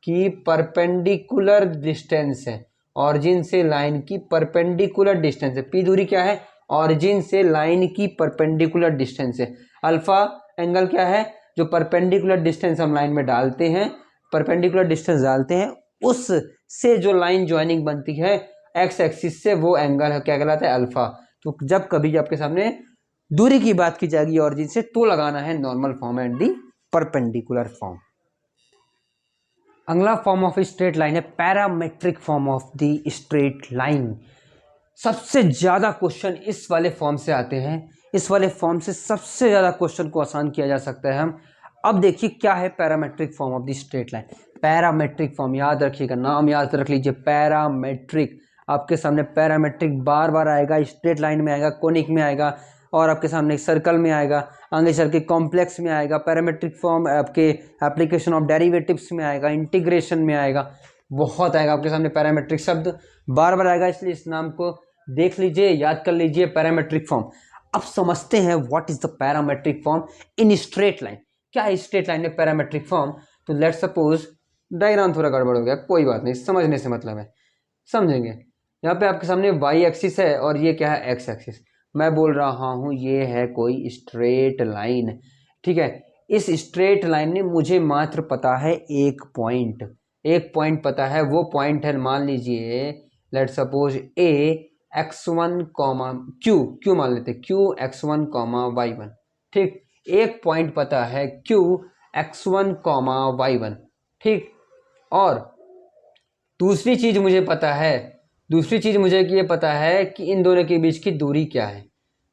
की परपेंडिकुलर डिस्टेंस है, ऑरिजिन से लाइन की परपेंडिकुलर डिस्टेंस है। पी दूरी क्या है, ऑरिजिन से लाइन की परपेंडिकुलर डिस्टेंस है। अल्फा एंगल क्या है, जो परपेंडिकुलर डिस्टेंस हम लाइन में डालते हैं, परपेंडिकुलर डिस्टेंस डालते हैं, उस से जो लाइन ज्वाइनिंग बनती है एक्स एक्सिस से, वो एंगल है क्या कहलाता है, अल्फा। तो जब कभी आपके सामने दूरी की बात की जाएगी ऑरिजिन से, तो लगाना है normal form and the perpendicular form. अगला फॉर्म ऑफ स्ट्रेट लाइन है parametric form of the straight line. सबसे ज़्यादा क्वेश्चन इस वाले फॉर्म से आते हैं, इस वाले फॉर्म से सबसे ज़्यादा क्वेश्चन को आसान किया जा सकता है हम। अब देखिए क्या है parametric form of the straight line. Parametric form याद रखिएगा, नाम याद रख लीजिए, पैरामेट्रिक। आपके सामने पैरामेट्रिक बार बार आएगा, स्ट्रेट लाइन में आएगा, कोनिक में आएगा, और आपके सामने सर्कल में आएगा, आगे चल के कॉम्प्लेक्स में आएगा। पैरामेट्रिक फॉर्म आपके एप्लीकेशन ऑफ डेरिवेटिव्स में आएगा, इंटीग्रेशन में आएगा, बहुत आएगा आपके सामने पैरामेट्रिक शब्द बार बार आएगा, इसलिए इस नाम को देख लीजिए, याद कर लीजिए, पैरामेट्रिक फॉर्म। अब समझते हैं what is the parametric form in straight line. क्या है स्ट्रेट लाइन में पैरामेट्रिक फॉर्म, तो लेट्स सपोज डायग्राम थोड़ा गड़बड़ हो गया, कोई बात नहीं, समझने से मतलब है, समझेंगे। यहाँ पे आपके सामने वाई एक्सिस है और ये क्या है, एक्स एक्सिस। मैं बोल रहा हूँ ये है कोई स्ट्रेट लाइन, ठीक है। इस स्ट्रेट लाइन में मुझे मात्र पता है एक पॉइंट, एक पॉइंट पता है, वो पॉइंट है, मान लीजिए लेट सपोज ए x1 कॉमा क्यू मान लेते, क्यू x1 कॉमा y1, ठीक। एक पॉइंट पता है क्यू x1 कॉमा y1, ठीक। और दूसरी चीज मुझे पता है, दूसरी चीज मुझे ये पता है कि इन दोनों के बीच की दूरी क्या है।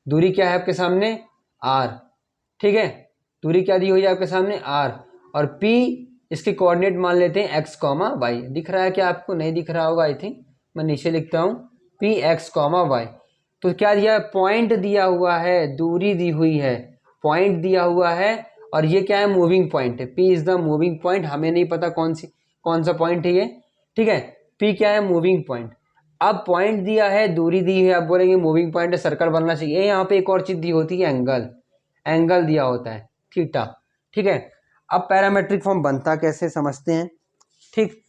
दूरी क्या है आपके सामने, r, ठीक है। दूरी क्या दी हुई है आपके सामने, r, और p इसके कोऑर्डिनेट मान लेते हैं x कॉमा y। दिख रहा है क्या आपको, नहीं दिख रहा होगा आई थिंक, मैं नीचे लिखता हूँ पी एक्स कॉमा वाई। तो क्या दिया, पॉइंट दिया हुआ है, दूरी दी हुई है, पॉइंट दिया हुआ है, और ये क्या है, मूविंग पॉइंट है। P is the moving point, हमें नहीं पता कौन सा पॉइंट है ये, ठीक है। पी क्या है, मूविंग पॉइंट। अब पॉइंट दिया है, दूरी दी है, आप बोलेंगे मूविंग पॉइंट है, सर्कल बनना चाहिए। यहाँ पे एक और चीज दी होती है, एंगल, एंगल दिया होता है थीटा, ठीक है। अब पैरामेट्रिक फॉर्म बनता कैसे समझते हैं, ठीक।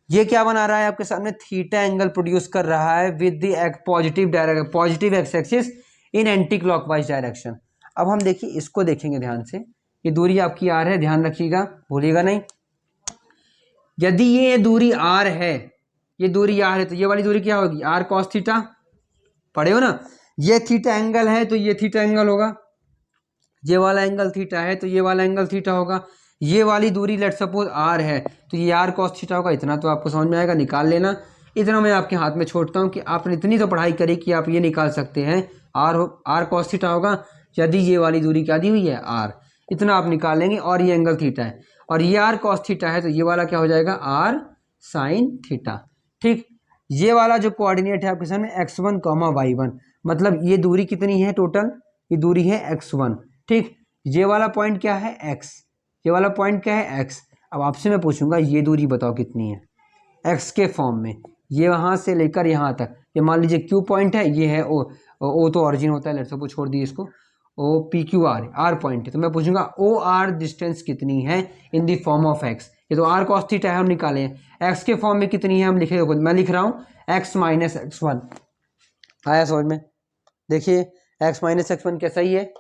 ये क्या बना रहा है आपके सामने, थीटा एंगल प्रोड्यूस कर रहा है with the positive x axis in anti clockwise direction. अब हम देखिए इसको देखेंगे ध्यान से, ये दूरी आपकी आर है, ध्यान रखिएगा, भूलिएगा नहीं। यदि ये दूरी आर है, ये दूरी आर है, तो ये वाली दूरी क्या होगी, आर कॉस थीटा, पढ़े हो ना। ये थीटा एंगल है तो ये थीटा एंगल होगा, ये वाला एंगल थीटा है तो ये वाला एंगल थीटा होगा। ये वाली दूरी लेट सपोज आर है तो ये आर कॉस थीटा होगा। इतना तो आपको समझ में आएगा, निकाल लेना। इतना मैं आपके हाथ में छोड़ता हूँ कि आपने इतनी तो पढ़ाई करी कि आप ये निकाल सकते हैं, आर कॉस थीटा होगा यदि ये वाली दूरी क्या दी हुई है, आर, इतना आप निकाल लेंगे। और ये एंगल थीटा है और ये आर कॉस थीटा है तो ये वाला क्या हो जाएगा, आर साइन थीटा, ठीक। ये वाला जो कोऑर्डिनेट है आपके सामने x1 कॉमा y1, मतलब ये दूरी कितनी है टोटल, ये दूरी है x1, ठीक। ये वाला पॉइंट क्या है, x, ये वाला पॉइंट क्या है, x। अब आपसे मैं पूछूंगा ये दूरी बताओ कितनी है, x के फॉर्म में, ये वहाँ से लेकर यहाँ तक, ये मान लीजिए q पॉइंट है, ये है ओ ओ तो ऑरिजिन होता है, लेट्स सपोज छोड़ दिए इसको, O P Q R, R point है, तो मैं पूछूंगा ओ आर डिस्टेंस कितनी है in the form of x. ये तो आर कॉस थीटा है, हम निकाले हैं। एक्स के फॉर्म में कितनी है हम लिखे, मैं लिख रहा हूँ एक्स माइनस एक्स वन। आया समझ में? देखिए एक्स माइनस एक्स वन क्या सही है?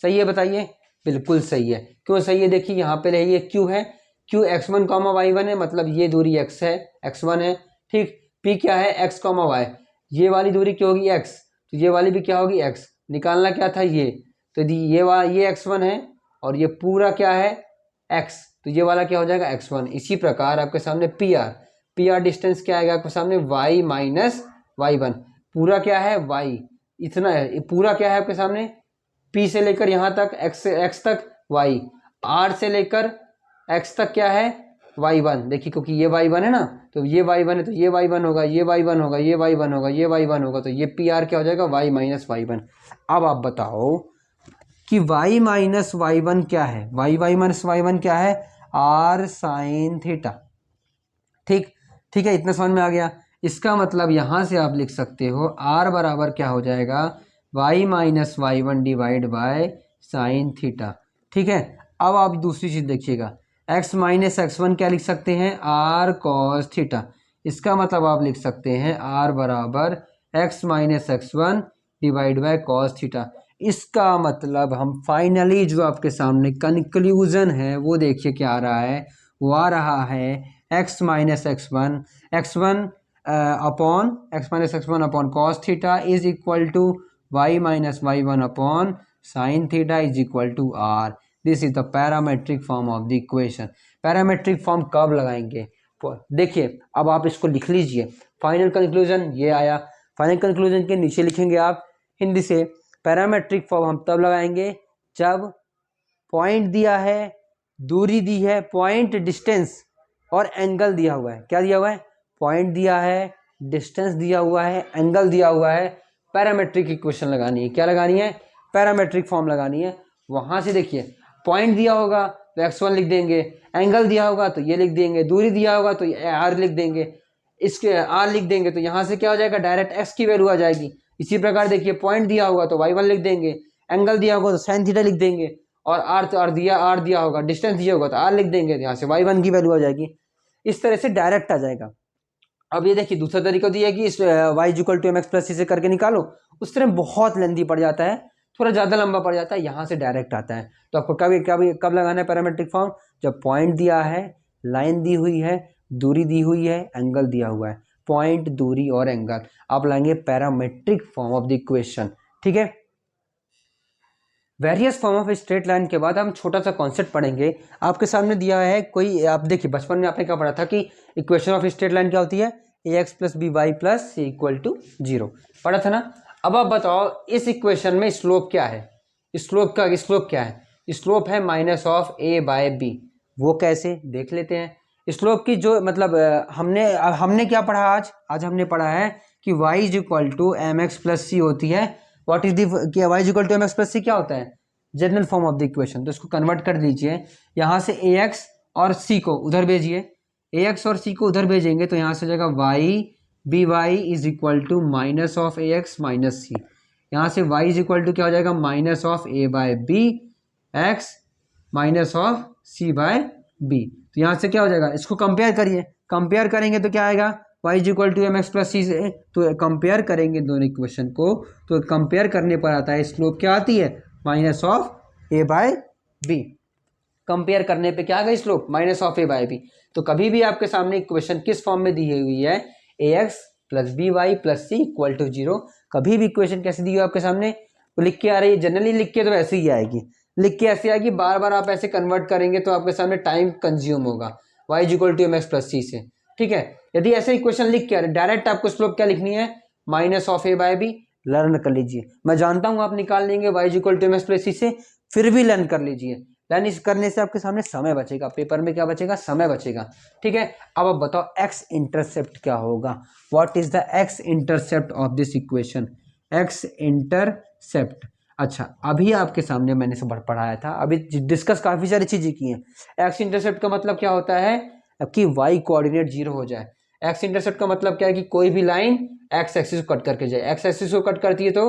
सही है बताइए। बिल्कुल सही है। क्यों सही है? देखिए यहाँ पे ये क्यू है, Q x one comma y one है, मतलब ये दूरी एक्स है, एक्स वन है, ठीक। पी क्या है? एक्स कॉमा वाई, ये वाली दूरी क्या होगी? एक्स, तो ये वाली भी क्या होगी? एक्स। निकालना क्या था? ये, तो ये एक्स वन है और ये पूरा क्या है? एक्स, तो ये वाला क्या हो जाएगा? X one. इसी प्रकार आपके सामने पी आर डिस्टेंस क्या आएगा आपके सामने? Y minus y one. पूरा क्या है? वाई, इतना है। पूरा क्या है आपके सामने? पी से लेकर यहाँ तक एक्स तक वाई, आर से लेकर एक्स तक क्या है? Y one. देखिए क्योंकि ये वाई वन है ना, तो ये वाई वन है, तो ये वाई वन होगा, ये वाई वन होगा, ये वाई वन होगा, ये वाई वन होगा, तो ये पी आर क्या हो जाएगा? Y minus y one. अब आप बताओ कि वाई माइनस वाई वन क्या है? वाई माइनस वाई वन क्या है? R sine theta. ठीक, ठीक है, इतना समझ में आ गया। इसका मतलब यहां से आप लिख सकते हो आर बराबर क्या हो जाएगा? Y minus y one divide by sine theta. ठीक है, अब आप दूसरी चीज देखिएगा, एक्स माइनस एक्स वन क्या लिख सकते हैं? R cos theta. इसका मतलब आप लिख सकते हैं आर बराबर x minus x one divide by cos theta. इसका मतलब हम फाइनली जो आपके सामने कंक्लूजन है वो देखिए क्या आ रहा है, वो आ रहा है x minus x one upon x minus x one upon cos theta is equal to y minus y one upon sine theta is equal to r. This is the parametric form of the equation. Parametric form कब लगाएंगे? देखिए अब आप इसको लिख लीजिए, final conclusion ये आया। फाइनल कंक्लूजन के नीचे लिखेंगे आप हिंदी से, पैरामेट्रिक फॉर्म हम तब लगाएंगे जब पॉइंट दिया है, दूरी दी है, पॉइंट डिस्टेंस और एंगल दिया हुआ है। क्या दिया हुआ है? पॉइंट दिया है, डिस्टेंस दिया हुआ है, एंगल दिया हुआ है। पैरामेट्रिक इक्वेशन लगानी है। क्या लगानी है? पैरामेट्रिक फॉर्म लगानी है। वहां से देखिए पॉइंट दिया होगा तो x1 लिख देंगे, एंगल दिया होगा तो ये लिख देंगे, दूरी दिया होगा तो r लिख देंगे, इसके r लिख देंगे, तो यहाँ से क्या हो जाएगा? डायरेक्ट x की वैल्यू आ जाएगी। इसी प्रकार देखिए पॉइंट दिया होगा तो y1 लिख देंगे, एंगल दिया होगा तो साइन थीटा लिख देंगे, और r दिया होगा, डिस्टेंस दिया होगा तो r लिख देंगे, यहाँ से y1 की वैल्यू आ जाएगी। इस तरह से डायरेक्ट आ जाएगा। अब ये देखिए दूसरा तरीका दिया है कि इस y equal to mx plus से करके निकालो, उस तरह बहुत लेंथी पड़ जाता है, थोड़ा ज़्यादा लंबा पड़ जाता है। यहाँ से डायरेक्ट आता है। तो आपको कब लगाना है पैरामेट्रिक फॉर्म? जब पॉइंट दिया है, लाइन दी हुई है, दूरी दी हुई है, एंगल दिया हुआ है। पॉइंट, दूरी और एंगल आप लाएंगे parametric form of the equation. ठीक है, various form of straight line के बाद हम छोटा सा कॉन्सेप्ट पढ़ेंगे। आपके सामने दिया है कोई, आप देखिए बचपन में आपने क्या पढ़ा था कि इक्वेशन ऑफ स्ट्रेट लाइन क्या होती है? A x plus b y plus c equal to zero, पढ़ा था ना। अब आप बताओ इस इक्वेशन में स्लोप क्या है? स्लोप क्या है? स्लोप है minus of a by b. वो कैसे देख लेते हैं। स्लोप की जो मतलब हमने क्या पढ़ा आज हमने पढ़ा है कि y is equal to M x plus c होती है। What is the y is equal to M x plus c क्या होता है? General form of the equation. तो इसको कन्वर्ट कर दीजिए, यहाँ से ए एक्स और सी को उधर भेजिए, ए एक्स और सी को उधर भेजेंगे तो यहाँ से हो जाएगा y b y is equal to minus of a x minus c. यहाँ से y इज इक्वल टू क्या हो जाएगा? Minus of a by b x minus of c by b. तो यहाँ से क्या हो जाएगा? इसको कंपेयर करिए, कंपेयर करेंगे तो क्या आएगा? y is equal to M x plus c से। तो कंपेयर करेंगे दोनों इक्वेशन को, तो कंपेयर करने पर आता है स्लोप क्या आती है? Minus of a by b. Compare करने पे क्या आ गई? Slope minus of a by b. तो कभी भी आपके सामने इक्वेशन किस फॉर्म में दी हुई है? A x plus b y plus c equal to zero. कभी भी इक्वेशन कैसे दी हुई है आपके सामने? तो लिख के आ रही है, जनरली लिख के तो ऐसे ही आएगी, लिख के ऐसे आएगी, बार बार आप ऐसे कन्वर्ट करेंगे तो आपके सामने टाइम कंज्यूम होगा y is equal to M x plus c से। ठीक है, यदि ऐसे इक्वेशन लिख के आ रहे डायरेक्ट आपको स्लोप क्या लिखनी है? Minus of a by b. Learn कर लीजिए, मैं जानता हूं आप निकाल लेंगे y is equal to M x plus c से, फिर भी लर्न कर लीजिए। लर्न करने से आपके सामने समय बचेगा, पेपर में क्या बचेगा? समय बचेगा। ठीक है, अब आप बताओ एक्स इंटरसेप्ट क्या होगा? What is the x intercept of this equation? X intercept, अच्छा अभी आपके सामने मैंने सब पढ़ाया था, अभी डिस्कस काफी सारी चीजें की हैं। एक्स इंटरसेप्ट का मतलब क्या होता है कि वाई कोऑर्डिनेट जीरो हो जाए। एक्स इंटरसेप्ट का मतलब क्या है कि कोई भी लाइन एक्स एक्सिस को कट करके जाए। एक्स एक्सिस को कट करती है तो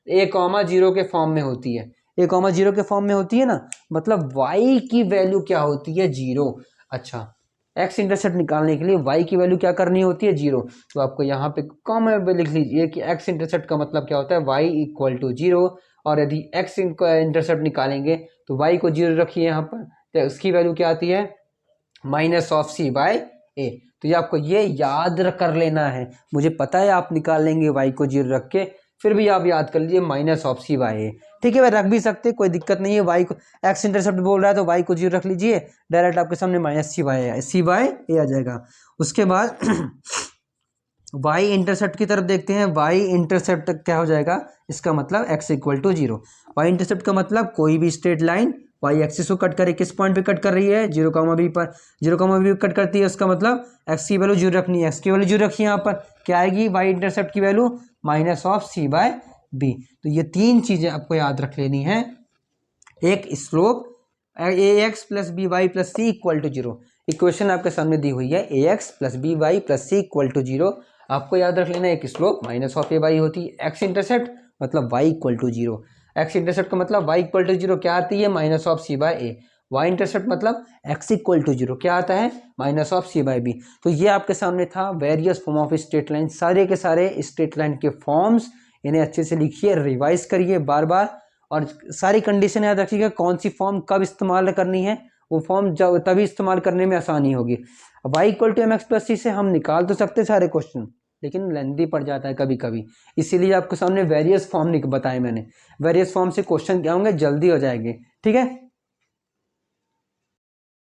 ए कॉमा जीरो के फॉर्म में होती है, ए कॉमा जीरो के फॉर्म में होती है ना, मतलब वाई की वैल्यू क्या होती है, जीरो। अच्छा, एक्स इंटरसेप्ट निकालने के लिए वाई की वैल्यू क्या करनी होती है, जीरो। तो आपको यहाँ पे कॉमा पे लिख लीजिए कि एक्स इंटरसेप्ट का मतलब क्या होता है, वाई इक्वल टू जीरो। और यदि एक्स इंटरसेप्ट निकालेंगे तो वाई को जीरो रखिए यहाँ पर, तो उसकी वैल्यू क्या आती है, माइनस ऑफ सी बाय ए। तो ये आपको ये याद कर लेना है, मुझे पता है आप निकाल लेंगे वाई को जीरो रख के, फिर भी आप याद कर लीजिए माइनस ऑफ सी बाय ए। ठीक है भाई, रख भी सकते, कोई दिक्कत नहीं है। वाई को एक्स इंटरसेप्ट बोल रहा है तो वाई को जीरो रख लीजिए, डायरेक्ट आपके सामने माइनस सी बाय ए आ जाएगा। उसके बाद वाई इंटरसेप्ट की तरफ देखते हैं। वाई इंटरसेप्ट क्या हो जाएगा, इसका मतलब x equal to zero. Y intercept का मतलब कोई भी स्ट्रेट लाइन वाई एक्सिस को कट करे, किस पॉइंट पे कट कर रही है, जीरो कॉमा बी पर, जीरो कॉमा बी कट करती है, उसका मतलब एक्स की वैल्यू जीरो रखनी है, एक्स की वैल्यू जीरो रखी है। यहाँ पर क्या आएगी, वाई इंटरसेप्ट की value minus of c by b. तो ये तीन चीजें आपको याद रख लेनी है। एक slope a x plus b y plus c equal to zero, equation आपके सामने दी हुई है, a x plus b y plus c equal to zero. आपको याद रख लेना, एक slope minus of a y होती है, एक्स इंटरसेप्ट मतलब y equal to zero, x intercept का मतलब वाई इक्वल टू जीरो क्या आती है, minus of c by a. Y intercept मतलब एक्स इक्वल टू जीरो क्या आता है, minus of c by b. तो ये आपके सामने था various form of straight line, सारे के सारे स्ट्रेट लाइन के फॉर्म्स, इन्हें अच्छे से लिखिए, रिवाइज करिए बार बार, और सारी कंडीशन याद रखिएगा, कौन सी फॉर्म कब इस्तेमाल करनी है, वो फॉर्म जब तभी इस्तेमाल करने में आसानी होगी। Y equal to M x plus c से हम निकाल तो सकते सारे क्वेश्चन, लेकिन लेंथी पड़ जाता है कभी कभी, इसीलिए आपके सामने वेरियस फॉर्म बताए मैंने, वेरियस फॉर्म से क्वेश्चन क्या होंगे, जल्दी हो जाएंगे। ठीक है।